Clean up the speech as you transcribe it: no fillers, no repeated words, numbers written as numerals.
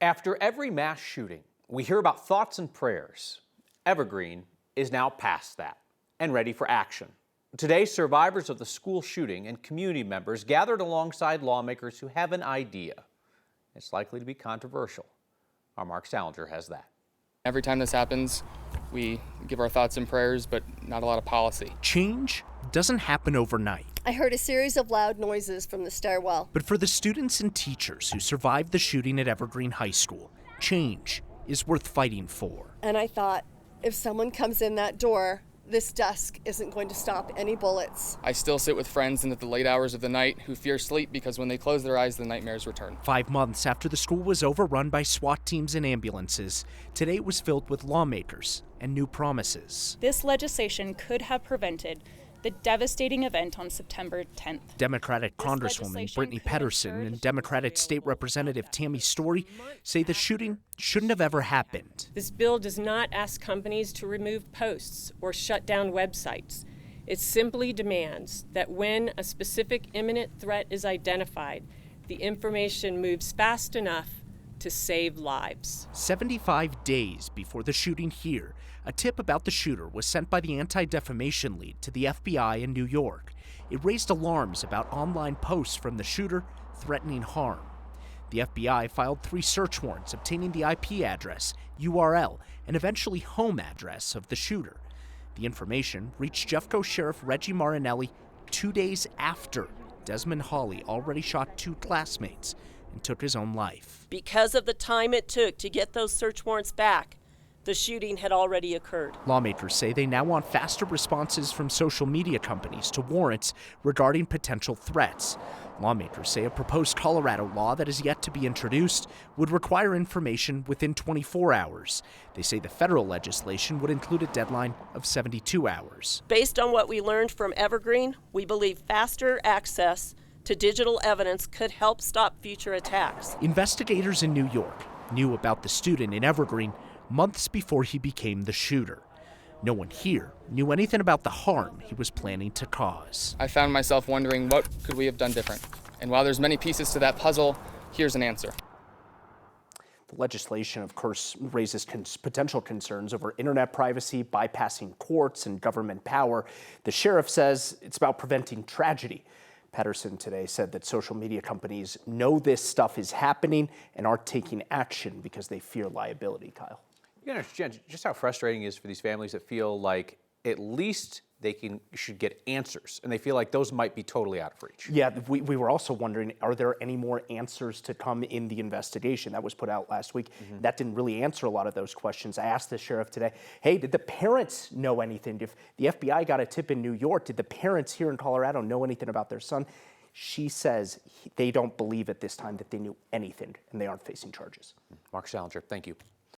After every mass shooting, we hear about thoughts and prayers. Evergreen is now past that and ready for action. Today, survivors of the school shooting and community members gathered alongside lawmakers who have an idea. It's likely to be controversial. Our Mark Salinger has that. Every time this happens, we give our thoughts and prayers, but not a lot of policy. Change doesn't happen overnight. I heard a series of loud noises from the stairwell. But for the students and teachers who survived the shooting at Evergreen High School, change is worth fighting for. And I thought, if someone comes in that door, this desk isn't going to stop any bullets. I still sit with friends into the late hours of the night who fear sleep because when they close their eyes, the nightmares return. 5 months after the school was overrun by SWAT teams and ambulances, today was filled with lawmakers and new promises. This legislation could have prevented the devastating event on September 10th. Democratic Congresswoman Brittany Pedersen and Democratic State Representative Tammy Story say the shooting shouldn't have ever happened. This bill does not ask companies to remove posts or shut down websites. It simply demands that when a specific imminent threat is identified, the information moves fast enough to save lives. 75 days before the shooting here, a tip about the shooter was sent by the anti-defamation lead to the FBI in New York. It raised alarms about online posts from the shooter threatening harm. The FBI filed 3 search warrants obtaining the IP address, URL, and eventually home address of the shooter. The information reached Jeffco Sheriff Reggie Marinelli 2 days after Desmond Hawley already shot 2 classmates and took his own life. Because of the time it took to get those search warrants back, the shooting had already occurred. Lawmakers say they now want faster responses from social media companies to warrants regarding potential threats. Lawmakers say a proposed Colorado law that is yet to be introduced would require information within 24 hours. They say the federal legislation would include a deadline of 72 hours. Based on what we learned from Evergreen, we believe faster access to digital evidence could help stop future attacks. Investigators in New York knew about the student in Evergreen months before he became the shooter. No one here knew anything about the harm he was planning to cause. I found myself wondering what could we have done different. And while there's many pieces to that puzzle, here's an answer. The legislation, of course, raises potential concerns over internet privacy, bypassing courts and government power. The sheriff says it's about preventing tragedy. Pedersen today said that social media companies know this stuff is happening and aren't taking action because they fear liability, Kyle. You understand just how frustrating it is for these families that feel like at least they should get answers, and they feel like those might be totally out of reach. Yeah, we were also wondering, are there any more answers to come in the investigation that was put out last week? That didn't really answer a lot of those questions. I asked the sheriff today, hey, did the parents know anything? If the FBI got a tip in New York, did the parents here in Colorado know anything about their son? She says they don't believe at this time that they knew anything, and they aren't facing charges. Mark Salinger, thank you.